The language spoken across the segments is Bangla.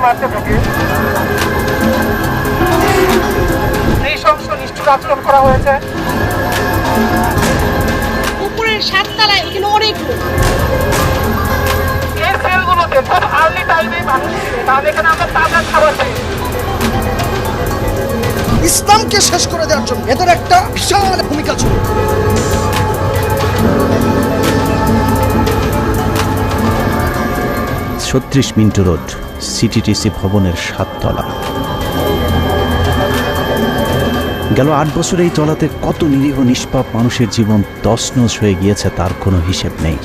মারতে থাকে, নৃশংস নিষ্ঠুর আচরণ করা হয়েছে। উপরের 7 তলায় এখানে অনেক লোক। এই সেলগুলোতে খুব আর্লি টাইমে মানুষ ছিল, কারণ এখানে আমরা তাজা খাবার পাই। ইসলামকে শেষ করে দেওয়ার জন্য এদের একটা বিশাল ভূমিকা ছিল। ৩৬ মিন্টু রোড, সিটিটিসি ভবনের ৭ তলা। গেল ৮ বছরে এই তলাতে কত নিরীহ নিষ্পাপ মানুষের জীবন তছনছ হয়ে গিয়েছে তার কোনো হিসেব নেই।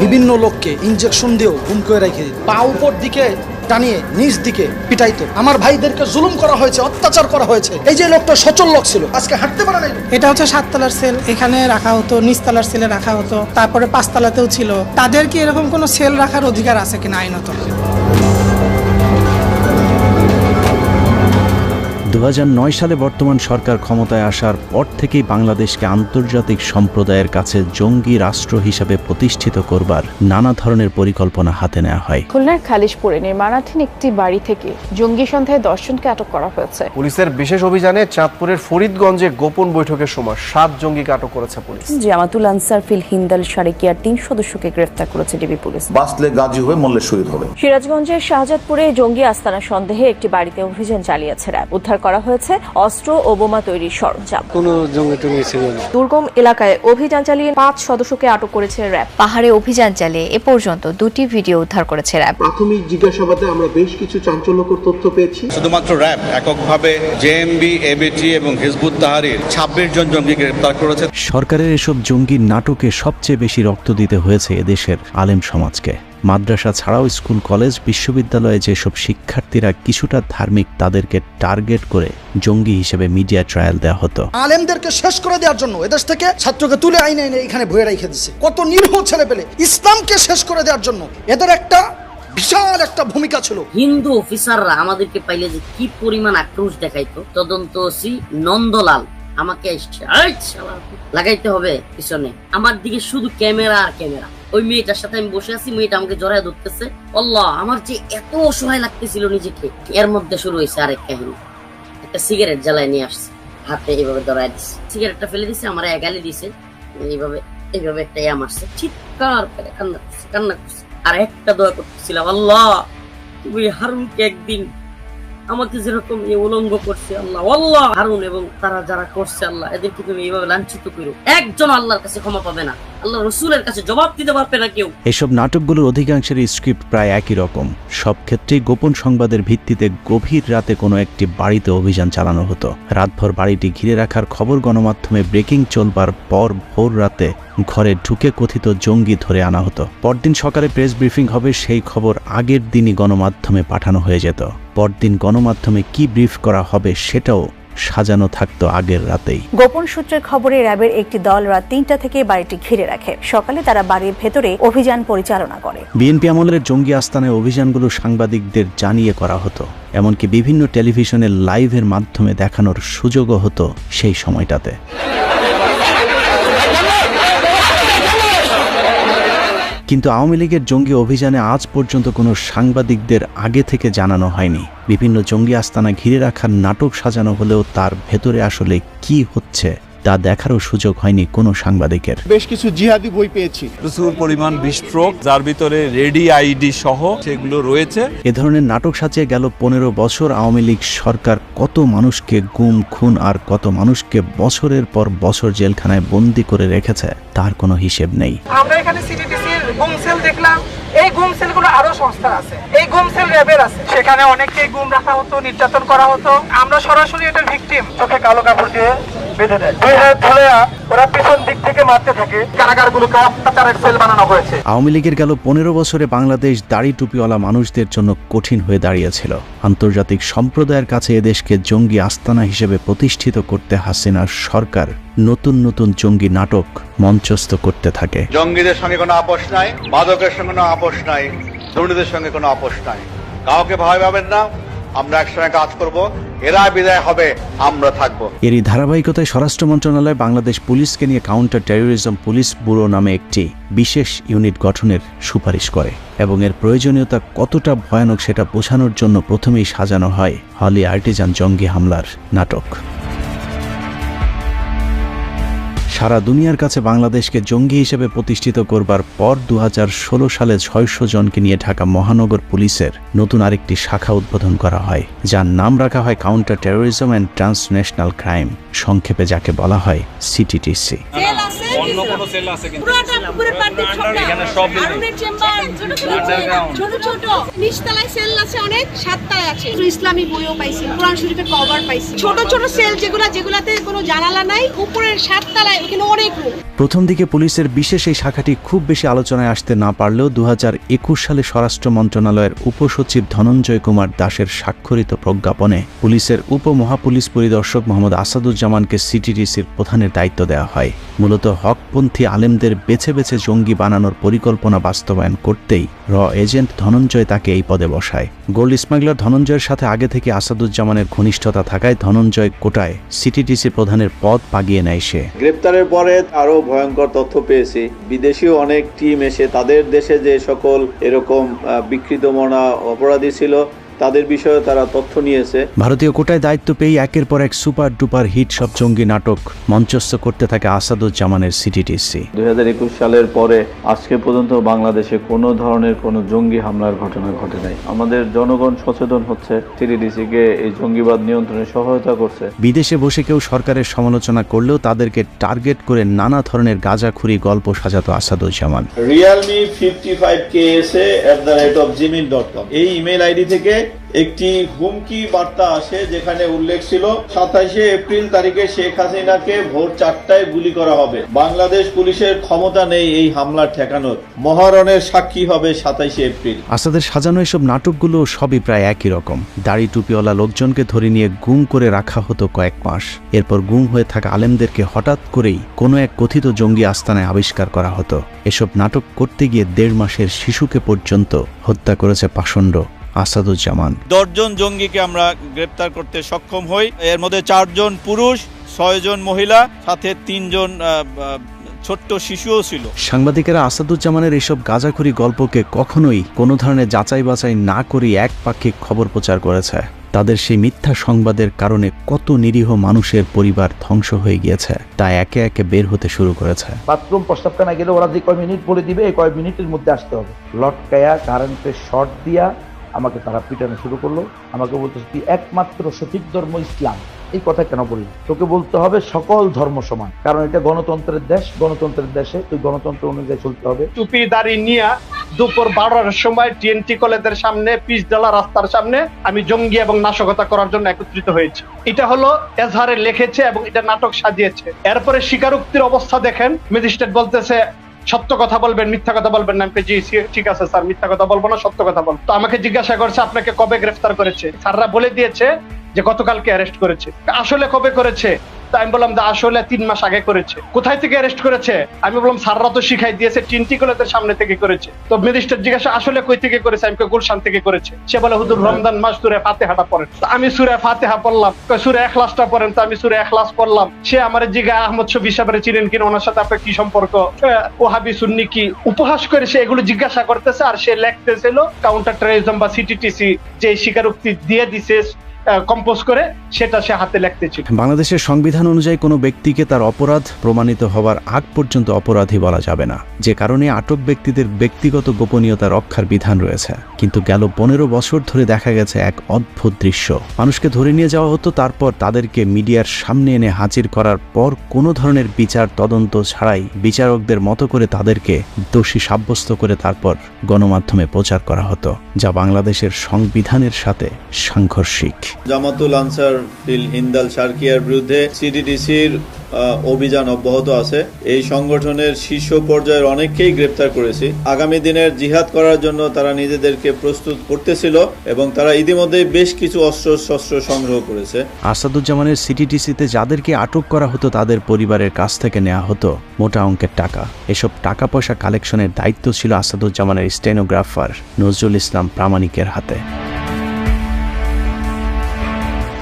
বিভিন্ন লোককে ইনজেকশন দিয়েও গুম করে রেখে দিত, পা উপর দিকে টানিয়ে নিচ দিকে পিটাইতো। আমার ভাইদেরকে জুলুম করা হয়েছে, অত্যাচার করা হয়েছে। এই যে লোকটা সচল লোক ছিল, আজকে হাঁটতে পারে নাই। এটা হচ্ছে 7 তলার সেল, এখানে রাখা হতো, নিচতলার সেলে রাখা হতো, তারপরে 5 তলাতেও ছিল। তাদের কি এরকম কোনো সেল রাখার অধিকার আছে কিনা আইনত? ২০০৯ সালে বর্তমান সরকার ক্ষমতায় আসার পর থেকেই বাংলাদেশকে আন্তর্জাতিক সম্প্রদায়ের কাছে জঙ্গি রাষ্ট্র হিসাবে প্রতিষ্ঠিত করবার নানা ধরনের পরিকল্পনা হাতে নেওয়া হয়। খুলনার খালিশপুরে নির্মাণাধীন একটি বাড়ি থেকে জঙ্গি সন্দেহে 10 জনকে আটক করা হয়েছে। পুলিশের বিশেষ অভিযানে চাঁদপুরের ফরিদগঞ্জে গোপন বৈঠকের সময় 7 জঙ্গিকে আটক করেছে পুলিশ। জামাতুল আনসার ফিল হিন্দাল সারেকিয়ার 3 সদস্যকে গ্রেফতার করেছে ডিবি পুলিশ। বাঁচলে গাজী হয়ে মরলে শহীদ হবে। সিরাজগঞ্জের শাহজাদপুরে জঙ্গি আস্তানা সন্দেহে একটি বাড়িতে অভিযান চালিয়েছে র্যাব। উদ্ধার করা হয়েছে অস্ত্র ও বোমা তৈরির সরঞ্জাম। দুর্গম এলাকায় অভিযান চালিয়ে 5 সদস্যকে আটক করেছে র্যাব। পাহাড়ে অভিযান চালিয়ে এ পর্যন্ত 2টি ভিডিও উদ্ধার করেছে র্যাব। প্রাথমিক জিজ্ঞাসাবাদে আমরা বেশ কিছু চাঞ্চল্যকর তথ্য পেয়েছি। শুধুমাত্র র্যাব এককভাবে জেএমবি, এবিটি এবং হিজবুত তাহরির 26 জন জঙ্গি গ্রেফতার করেছে। সরকারের এসব জঙ্গি নাটকে সবচেয়ে বেশি রক্ত দিতে হয়েছে এদেশের আলেম সমাজকে। মাদ্রাসা ছাড়াও স্কুল, কলেজ, বিশ্ববিদ্যালয়ে যেসব শিক্ষার্থীরা কিছুটা ধার্মিক তাদেরকে টার্গেট করে জঙ্গি হিসেবে মিডিয়া ট্রায়াল দেওয়া হতো। আলেমদেরকে শেষ করে দেওয়ার জন্য এদেশ থেকে ছাত্রকে তুলে আইনে এনে এখানে ভয়ে রেখে দিচ্ছে। কত নিরীহ ছেলে পেলে ইসলামকে শেষ করে দেওয়ার জন্য এদের একটা বিশাল একটা ভূমিকা ছিল। হিন্দু অফিসাররা আমাদেরকে পাইলে যে কি পরিমাণ আক্রোশ দেখাইতো। তদন্তসি নন্দলাল আমাকে লাগাইতে হবে পিছনে, আমার দিকে শুধু ক্যামেরা আর ক্যামেরা। ওই মেয়েটার সাথে আমি বসে আছি, মেয়েটা আমাকে জড়ায় ধরতেছে। আল্লাহ, আমার যে এত অসহায় লাগতেছিল নিজেকে। এর মধ্যে শুরু হয়েছে আরেক কাহিনী। একটা সিগারেট জ্বালায় নিয়ে আসছে, হাতে এইভাবে ধরায় দিচ্ছে, সিগারেটটা ফেলে দিচ্ছে, আমার গালি দিছে, এইভাবে এইভাবে একটা মারছে, চিৎকার করে কান্না করছে। আর একটা দোয়া করতেছিলাম, আল্লাহ তুমি হারুনকে একদিন আমাকে যেরকম উলঙ্গ করছে, আল্লাহ আল্লাহ হারুন এবং তারা যারা করছে, আল্লাহ এদেরকে তুমি এইভাবে লাঞ্ছিত করো। একজন আল্লাহর কাছে ক্ষমা পাবে না, আল্লাহ রসুলের কাছে জবাব দিতে পারবে না কেউ। এসব নাটকগুলোর অধিকাংশেরই স্ক্রিপ্ট প্রায় একই রকম। সব ক্ষেত্রেই গোপন সংবাদের ভিত্তিতে গভীর রাতে কোনো একটি বাড়িতে অভিযান চালানো হতো। রাতভর বাড়িটি ঘিরে রাখার খবর গণমাধ্যমে ব্রেকিং চলবার পর ভোর রাতে ঘরে ঢুকে কথিত জঙ্গি ধরে আনা হতো। পরদিন সকালে প্রেস ব্রিফিং হবে, সেই খবর আগের দিনই গণমাধ্যমে পাঠানো হয়ে যেত। পরদিন গণমাধ্যমে কি ব্রিফ করা হবে সেটাও সাজানো থাকতো আগের রাতেই। গোপন সূত্রের খবরে র্যাবের একটি দল রাত 3টা থেকে বাড়িটি ঘিরে রাখে। সকালে তারা বাড়ির ভেতরে অভিযান পরিচালনা করে। বিএনপি আমলের জঙ্গি আস্তানায় অভিযানগুলো সাংবাদিকদের জানিয়ে করা হতো, এমনকি বিভিন্ন টেলিভিশনের লাইভের মাধ্যমে দেখানোর সুযোগও হতো সেই সময়টাতে। কিন্তু আওয়ামী লীগের জঙ্গি অভিযানে আজ পর্যন্ত কোনো সাংবাদিকদের আগে থেকে জানানো হয়নি। বিভিন্ন জঙ্গি আস্তানা ঘিরে রাখার নাটক সাজানো হলেও তার ভেতরে আসলে কি হচ্ছে তা দেখারও সুযোগ হয়নি কোনো সাংবাদিকের। বেশ কিছু জিহাদি বই পেয়েছি, প্রচুর পরিমাণ বিস্ফোরক, যার ভিতরে রেডি আইডি সহ সেগুলো রয়েছে। এ ধরনের নাটক সাজিয়ে গেল 15 বছর আওয়ামী লীগ সরকার কত মানুষকে গুম, খুন আর কত মানুষকে বছরের পর বছর জেলখানায় বন্দী করে রেখেছে তার কোনো হিসেব নেই। আমরা এখানে সিটিটিসির গুম সেল দেখলাম, এই গুম সেলগুলো আরো সংস্থা আছে, এই গুম সেল র্যাবের আছে। সেখানে অনেককেই গুম রাখা হতো, নির্যাতন করা হতো। আমরা সরাসরি এটার ভিকটিম। চোখে কালো কাপড় দিয়ে বেঁধে দেয়, দুই হাত ধরে ওরা পিছন দিক থেকে মারতে থাকে। কারাগারগুলোকে অত্যাচারের সেল বানানো হয়েছে। আওয়ামী লীগের গেল 15 বছরে বাংলাদেশ দাড়ি টুপিওয়ালা মানুষদের জন্য কঠিন হয়ে দাঁড়িয়েছিল। আন্তর্জাতিক সম্প্রদায়ের কাছে এদেশকে জঙ্গি আস্তানা হিসেবে প্রতিষ্ঠিত করতে হাসিনার সরকার নতুন নতুন জঙ্গি নাটক মঞ্চস্থ করতে থাকে। জঙ্গিদের সঙ্গে কোনো আপোষ নাই, মাদকের সঙ্গে কোনো আপোষ নাই, দুর্নীতির সঙ্গে কোনো আপোষ নাই। কাউকে ভয় পাবেন না, আমরা একসঙ্গে কাজ করব, এরা বিদায় হবে, আমরা থাকবো। এরই ধারাবাহিকতায় স্বরাষ্ট্র মন্ত্রণালয় বাংলাদেশ পুলিশকে নিয়ে কাউন্টার টেরোরিজম পুলিশ ব্যুরো নামে একটি বিশেষ ইউনিট গঠনের সুপারিশ করে এবং এর প্রয়োজনীয়তা কতটা ভয়ানক সেটা বোঝানোর জন্য প্রথমেই সাজানো হয় হলি আর্টিজান জঙ্গি হামলার নাটক। সারা দুনিয়ার কাছে বাংলাদেশকে জঙ্গি হিসেবে প্রতিষ্ঠিত করবার পর 2016 সালে 600 জনকে নিয়ে ঢাকা মহানগর পুলিশের নতুন আরেকটি শাখা উদ্বোধন করা হয়, যার নাম রাখা হয় counter terrorism and transnational crime, সংক্ষেপে যাকে বলা হয় সিটিটিসি। ইসলামী বইও পাইছি, কোরআন শরীফের কভার পাইছি, ছোট ছোট সেল যেগুলাতে কোনো জানালা নাই, উপরের 7 তলায় এখানে অনেক রুম। প্রথম দিকে পুলিশের বিশেষ এই শাখাটি খুব বেশি আলোচনায় আসতে না পারলেও 2021 সালে স্বরাষ্ট্র মন্ত্রণালয়ের উপসচিব ধনঞ্জয় কুমার দাসের স্বাক্ষরিত প্রজ্ঞাপনে পুলিশের উপমহাপুলিশ পরিদর্শক মোহাম্মদ আসাদুজ্জামানকে সিটিটিসির প্রধানের দায়িত্ব দেওয়া হয়। মূলত হকপন্থী আলেমদের বেছে বেছে জঙ্গি বানানোর পরিকল্পনা বাস্তবায়ন করতেই এজেন্ট ধনঞ্জয় তাকে এই পদে বসায়। গোল্ড স্মাগলার ধনঞ্জয়ের সাথে আগে থেকে আসাদুজ্জামানের ঘনিষ্ঠতা থাকায় ধনঞ্জয় কোটায় সিটিটিসি প্রধানের পদ পাগিয়ে নেয় সে। গ্রেপ্তারের পরে আরো ভয়ঙ্কর তথ্য পেয়েছি, বিদেশীয় অনেক টিম এসে তাদের দেশে যে সকল এরকম বিকৃত মনা অপরাধী ছিল তাদের বিষয়ে তারা তথ্য নিয়েছে। ভারতীয় কোটায় দায়িত্ব পেয়ে একের পর এক সুপার ডুপার হিট সব জঙ্গি নাটক মঞ্চস্থ করতে থাকে আসাদুজ্জামানের সিটিটিসি। 2021 সালের পরে আজকে পর্যন্ত বাংলাদেশে কোনো ধরনের কোনো জঙ্গি হামলার ঘটনা ঘটে নাই। আমাদের জনগণ সচেতন হচ্ছে, সিটিটিসিকে এই জঙ্গিবাদ নিয়ন্ত্রণে সহায়তা করছে। বিদেশে বসে কেউ সরকারের সমালোচনা করলেও তাদেরকে টার্গেট করে নানা ধরনের গাঁজাখুরি গল্প সাজাতো আসাদুজ্জামান। realme55ksa@gmail.com এই ইমেল আইডি থেকে একটি হুমকি বার্তা আসে, যেখানে উল্লেখ ছিল 27 এপ্রিল তারিখে শেখ হাসিনাকে ভোর 4টায় গুলি করা হবে। বাংলাদেশ পুলিশের ক্ষমতা নেই এই হামলা ঠেকানোর, মহারণের সাক্ষী হবে 27 এপ্রিল। আসাদের সাজানো এসব নাটকগুলো সবই প্রায় একই রকম। দাড়ি টুপিওয়ালা লোকজনকে ধরে নিয়ে গুম করে রাখা হতো কয়েক মাস, এরপর গুম হয়ে থাকা আলেমদেরকে হঠাৎ করেই কোনো এক কথিত জঙ্গি আস্তানায় আবিষ্কার করা হতো। এসব নাটক করতে গিয়ে 1.5 মাসের শিশুকে পর্যন্ত হত্যা করেছে পাষণ্ড আসাদুজ্জামান। 10 জন জঙ্গিকে আমরা গ্রেপ্তার করতে সক্ষম হই, এর মধ্যে 4 জন পুরুষ, 6 জন মহিলা, সাথে 3 জন ছোট্ট শিশুও ছিল। সাংবাদিকেরা আসাদুজ্জামানের এসব গাঁজাখুরি গল্পকে কখনোই কোনো ধরনের যাচাই বাছাই না করে একপাক্ষিক খবর প্রচার করেছে। তাদের সেই মিথ্যা সংবাদের কারণে কত নিরীহ মানুষের পরিবার ধ্বংস হয়ে গিয়েছে তা একে একে বের হতে শুরু করেছে। বাথরুম প্রস্তাবখানা গেলে ওরা যে কয় মিনিট বলে দিবে, এই কয় মিনিটের মধ্যে আসতে হবে। লটকায়া কারেন্টের শর্ট দিয়া আমাকে তারা পিটানো শুরু করলো। আমাকে বলতেছে তুই একমাত্র সঠিক ধর্ম ইসলাম, এই কথা কেন বললি? তোকে বলতে হবে সকল ধর্ম সমান, কারণ এটা গণতন্ত্রের দেশ, গণতন্ত্রের দেশে তুই গণতন্ত্র অনুযায়ী চলতে হবে। টুপি দাড়ি নিয়ে দুপুর 12টার সময় টিএনটি কলেজের সামনে পিচডালা রাস্তার সামনে আমি জঙ্গি এবং নাশকতা করার জন্য একত্রিত হয়েছি। এটা হলো এজাহারে লিখেছে এবং এটা নাটক সাজিয়েছে। এরপরে স্বীকারোক্তির অবস্থা দেখেন, ম্যাজিস্ট্রেট বলতেছে সত্য কথা বলবেন, মিথ্যা কথা বলবেন না। জি ঠিক আছে স্যার, মিথ্যা কথা বলবো না, সত্য কথা বলবো। তো আমাকে জিজ্ঞাসা করছে আপনাকে কবে গ্রেফতার করেছে? স্যাররা বলে দিয়েছে যে গতকালকে অ্যারেস্ট করেছে। আসলে কবে করেছে? আমি বললাম যে আসলে 3 মাস আগে করেছে। কোথায় থেকে অ্যারেস্ট করেছে? আমি বললাম স্যাররা তো শিখাই দিয়েছে টিএনটি কলেজের সামনে থেকে করেছে। তো ম্যাজিস্ট্রেট জিজ্ঞাসা আসলে কই থেকে করেছে? আমি গুলশান থেকে করেছে। সে বলে হুজুর রমজান মাস সূরা ফাতিহাটা পড়েন। আমি সূরা ফাতিহা পড়লাম। সূরা ইখলাসটা পড়েন। তো আমি সূরা ইখলাস পড়লাম। সে আমারে জিজ্ঞাসা আহমদ শফি সাহেবের চিনেন কিনা, ওনার সাথে আপনার কি সম্পর্ক, ওহাবি সুন্নি কি, উপহাস করে সে এগুলো জিজ্ঞাসা করতেছে। আর সে লিখতেছিল কাউন্টার টেরোরিজম বা সিটিটিসি যে স্বীকারোক্তি দিয়ে দিছে কম্পোজ করে, সেটা সে হাতে লিখতেছিল। বাংলাদেশের সংবিধান অনুযায়ী কোনো ব্যক্তিকে তার অপরাধ প্রমাণিত হওয়ার আগ পর্যন্ত অপরাধী বলা যাবে না, যে কারণে আটক ব্যক্তিদের ব্যক্তিগত গোপনীয়তা রক্ষার বিধান রয়েছে। কিন্তু গেল 15 বছর ধরে দেখা গেছে এক অদ্ভুত দৃশ্য। মানুষকে ধরে নিয়ে যাওয়া হতো, তারপর তাদেরকে মিডিয়ার সামনে এনে হাজির করার পর কোনো ধরনের বিচার তদন্ত ছাড়াই বিচারকদের মতো করে তাদেরকে দোষী সাব্যস্ত করে তারপর গণমাধ্যমে প্রচার করা হতো, যা বাংলাদেশের সংবিধানের সাথে সাংঘর্ষিক। জামাতুল আনসার বিল হিন্দাল শারকিয়ার বিরুদ্ধে সিটিটিসির অভিযান অব্যাহত আছে। এই সংগঠনের শীর্ষ পর্যায়ের অনেককেই গ্রেপ্তার করেছি। আগামী দিনের জিহাদ করার জন্য তারা নিজেদেরকে প্রস্তুত করতেছিল এবং তারা ইতিমধ্যেই বেশ কিছু অস্ত্র সংগ্রহ করেছে। আসাদুজ্জামানের সিটিটিসিতে যাদেরকে আটক করা হতো তাদের পরিবারের কাছ থেকে নেওয়া হতো মোটা অঙ্কের টাকা। এসব টাকা পয়সা কালেকশনের দায়িত্ব ছিল আসাদুজ্জামানের স্টেনোগ্রাফার নজরুল ইসলাম প্রামাণিকের হাতে।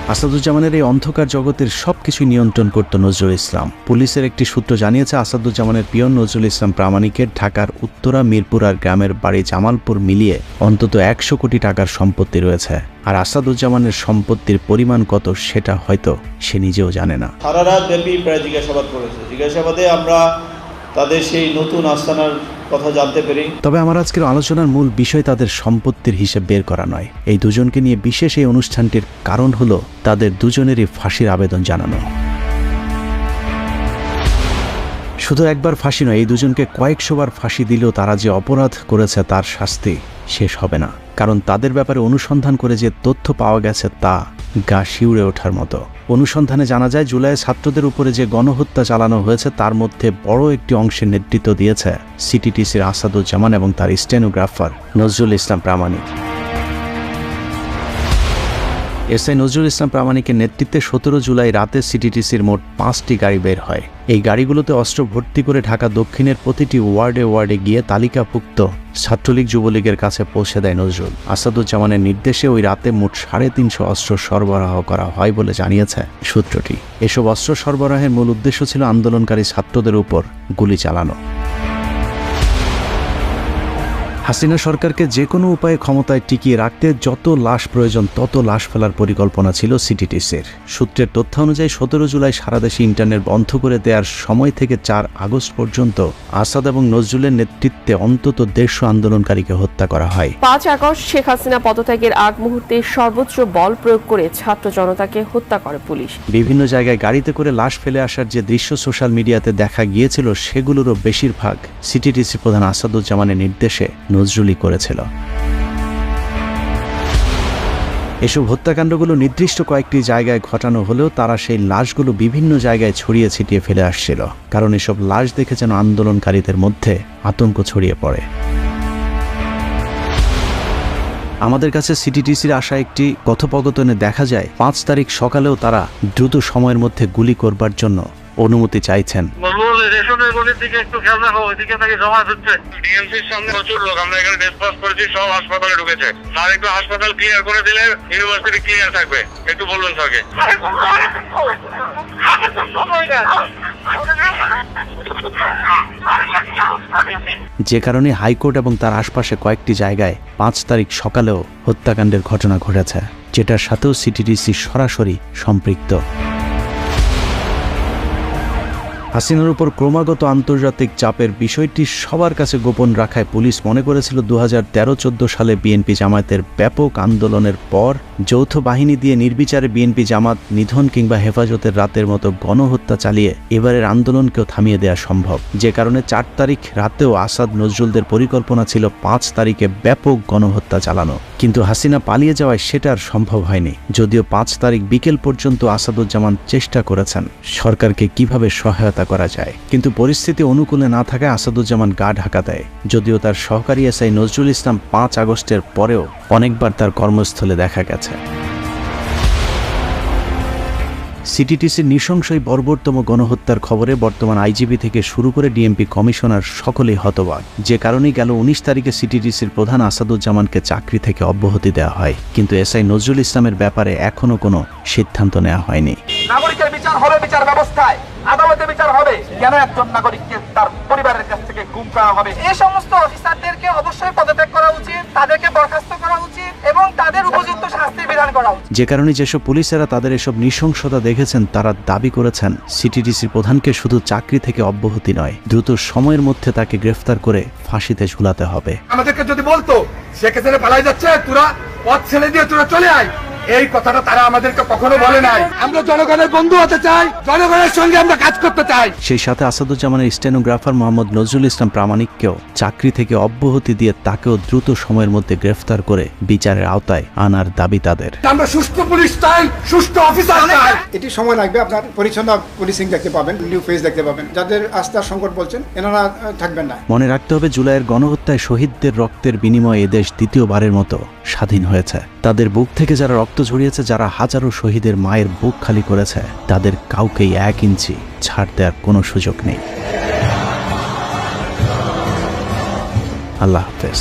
আসাদুজ্জামানের এই অন্ধকার জগতের সবকিছু নিয়ন্ত্রণ করত নজরুল ইসলাম। পুলিশের একটি সূত্র জানিয়েছে আসাদুজ্জামানের পিয়ন নজরুল ইসলাম প্রামাণিকের ঢাকার উত্তরা মিরপুর আর গ্রামের বাড়ি জামালপুর মিলিয়ে অন্তত 100 কোটি টাকার সম্পত্তি রয়েছে। আর আসাদুজ্জামানের সম্পত্তির পরিমাণ কত সেটা হয়তো সে নিজেও জানে না। সারা রাত ব্যাপী প্রায় জিজ্ঞাসাবাদ করেছে। জিজ্ঞাসাবাদে আমরা তাদের সেই নতুন আস্তানার কথা জানতে পেরে। তবে আমার আজকের আলোচনার মূল বিষয় তাদের সম্পত্তির হিসেব বের করা নয়। এই দুজনকে নিয়ে বিশেষ এই অনুষ্ঠানটির কারণ হলো তাদের দুজনেরই ফাঁসির আবেদন জানানো। শুধু একবার ফাঁসি নয়, এই দুজনকে কয়েকশোবার ফাঁসি দিলেও তারা যে অপরাধ করেছে তার শাস্তি শেষ হবে না। কারণ তাদের ব্যাপারে অনুসন্ধান করে যে তথ্য পাওয়া গেছে তা গা শিউরে ওঠার মতো। অনুসন্ধানে জানা যায় জুলাই ছাত্রদের উপরে যে গণহত্যা চালানো হয়েছে তার মধ্যে বড় একটি অংশের নেতৃত্ব দিয়েছে সিটিটিসির আসাদুজ্জামান এবং তার স্টেনোগ্রাফার নজরুল ইসলাম প্রামাণিক। এসআই নজরুল ইসলাম প্রামাণিকের নেতৃত্বে 17 জুলাই রাতে সিটিটিসির মোট 5টি গাড়ি বের হয়। এই গাড়িগুলোতে অস্ত্র ভর্তি করে ঢাকা দক্ষিণের প্রতিটি ওয়ার্ডে গিয়ে তালিকাভুক্ত ছাত্রলীগ যুবলীগের কাছে পৌঁছে দেয় নজরুল। আসাদুজ্জামানের নির্দেশে ওই রাতে মোট 350 অস্ত্র সরবরাহ করা হয় বলে জানিয়েছে সূত্রটি। এসব অস্ত্র সরবরাহের মূল উদ্দেশ্য ছিল আন্দোলনকারী ছাত্রদের উপর গুলি চালানো। হাসিনা সরকারকে যে কোনো উপায়ে ক্ষমতায় টিকিয়ে রাখতে যত লাশ প্রয়োজন তত লাশ ফেলার পরিকল্পনা ছিল সিটিটিসির। সূত্রের তথ্য অনুযায়ী 17 জুলাই সারা দেশে ইন্টারনেট বন্ধ করে দেওয়ার সময় থেকে 4 আগস্ট পর্যন্ত আসাদ এবং নজরুলের নেতৃত্বে অন্তত 150 আন্দোলনকারীকে হত্যা করা হয়। 5 আগস্ট শেখ হাসিনা পদত্যাগের আগ মুহূর্তে সর্বোচ্চ বল প্রয়োগ করে ছাত্র জনতাকে হত্যা করে পুলিশ। বিভিন্ন জায়গায় গাড়িতে করে লাশ ফেলে আসার যে দৃশ্য সোশ্যাল মিডিয়াতে দেখা গিয়েছিল সেগুলোরও বেশিরভাগ সিটিটিসি প্রধান আসাদুজ্জামানের নির্দেশে নজরুলই করেছিল। এসব হত্যাকাণ্ডগুলো নির্দিষ্ট কয়েকটি জায়গায় ঘটানো হলেও তারা সেই লাশগুলো বিভিন্ন জায়গায় ছড়িয়ে ছিটিয়ে ফেলে আসছিল, কারণ এসব লাশ দেখে যেন আন্দোলনকারীদের মধ্যে আতঙ্ক ছড়িয়ে পড়ে। আমাদের কাছে সিটিটিসির আসা একটি কথোপকথনে দেখা যায় 5 তারিখ সকালেও তারা দ্রুত সময়ের মধ্যে গুলি করবার জন্য অনুমতি চাইছেন। হাসপাতাল ক্লিয়ার করে দিলে ইউনিভার্সিটি ক্লিয়ার থাকবে, একটু বলবেন স্যারকে। যে কারণে হাইকোর্ট এবং তার আশপাশে কয়েকটি জায়গায় 5 তারিখ সকালেও হত্যাকাণ্ডের ঘটনা ঘটেছে, যেটার সাথেও সিটিটিসি সরাসরি সম্পৃক্ত। হাসিনার উপর ক্রমাগত আন্তর্জাতিক চাপের বিষয়টি সবার কাছে গোপন রাখায় পুলিশ মনে করেছিল 2013-14 সালে বিএনপি জামায়াতের ব্যাপক আন্দোলনের পর যৌথ বাহিনী দিয়ে নির্বিচারে বিএনপি জামাত নিধন কিংবা হেফাজতের রাতের মতো গণহত্যা চালিয়ে এবারের আন্দোলনকেও থামিয়ে দেওয়া সম্ভব। যে কারণে 4 তারিখ রাতেও আসাদ নজরুলদের পরিকল্পনা ছিল 5 তারিখে ব্যাপক গণহত্যা চালানো, কিন্তু হাসিনা পালিয়ে যাওয়ায় সেটা আর সম্ভব হয়নি। যদিও 5 তারিখ বিকেল পর্যন্ত আসাদুজ্জামান চেষ্টা করেছেন সরকারকে কিভাবে সহায়তা করা যায়, কিন্তু পরিস্থিতি অনুকূলে না থাকায় আসাদুজ্জামান গা ঢাকা দেয়। যদিও তার সহকারী এসআই নজরুল ইসলাম 5 আগস্টের পরেও অনেকবার তার কর্মস্থলে দেখা গেছে। সিটিটিসির নৃশংসই বর্বরতম গণহত্যার খবরে বর্তমান আইজিপি থেকে শুরু করে ডিএমপি কমিশনার সকলেই হতবাক। যে কারণেই গেল 19 তারিখে সিটিটিসির প্রধান আসাদুজ্জামানকে চাকরি থেকে অব্যাহতি দেওয়া হয়, কিন্তু এসআই নজরুল ইসলামের ব্যাপারে এখনো কোনো সিদ্ধান্ত নেওয়া হয়নি। নাগরিকের বিচার হবে বিচার ব্যবস্থায়, আদালতে বিচার হবে, কেন একজন নাগরিককে তার পরিবারের কাছ থেকে গুম করা হবে? এই সমস্ত অফিসারদেরকে অবশ্যই পদত্যাগ করা উচিত, তাদেরকে বরখাস্ত করা উচিত এবং তাদের উপযুক্ত শাস্তি বিধান করা উচিত। যে কারণে যেসব পুলিশেরা তাদের এসব নৃশংসতা দেখেছেন তারা দাবি করেছেন সিটিটিসির প্রধানকে শুধু চাকরি থেকে অব্যাহতি নয়, দ্রুত সময়ের মধ্যে তাকে গ্রেফতার করে ফাঁসিতে ঝুলাতে হবে। আমাদেরকে যদি বলতো শেখ হাসিনা পালাই যাচ্ছে, তোরা পথ ছেড়ে দিয়ে তোরা চলে আয়, এই কথাটা তারা আমাদেরকে কখনো বলে নাই। আমরা জনগণের বন্ধু হতে চাই, জনগণের সঙ্গে আমরা কাজ করতে চাই। সেই সাথে আসাদুজ্জামানের স্টেনোগ্রাফার মোহাম্মদ নজরুল ইসলাম প্রামাণিককেও চাকরি থেকে অব্যাহতি দিয়ে তাকেও দ্রুত সময়ের মধ্যে গ্রেফতার করে বিচারের আওতায় আনার দাবি তাদের। আমরা সুষ্ঠু পুলিশ চাই, সুষ্ঠু অফিসার চাই। এটি সময় লাগবে, আপনার পরিচ্ছন্ন পুলিশিং দেখতে পাবেন, নিউ ফেস দেখতে পাবেন। যাদের আস্থার সংকট বলছেন এনারা থাকবেন না। মনে রাখতে হবে জুলাইয়ের গণহত্যায় শহীদদের রক্তের বিনিময়ে এদেশ দ্বিতীয়বারের মতো স্বাধীন হয়েছে। তাদের বুক থেকে যারা রক্ত ঝরিয়েছে, যারা হাজারো শহীদের মায়ের বুক খালি করেছে, তাদের কাউকেই 1 ইঞ্চি ছাড় দেওয়ার কোনো সুযোগ নেই। আল্লাহ হাফেজ।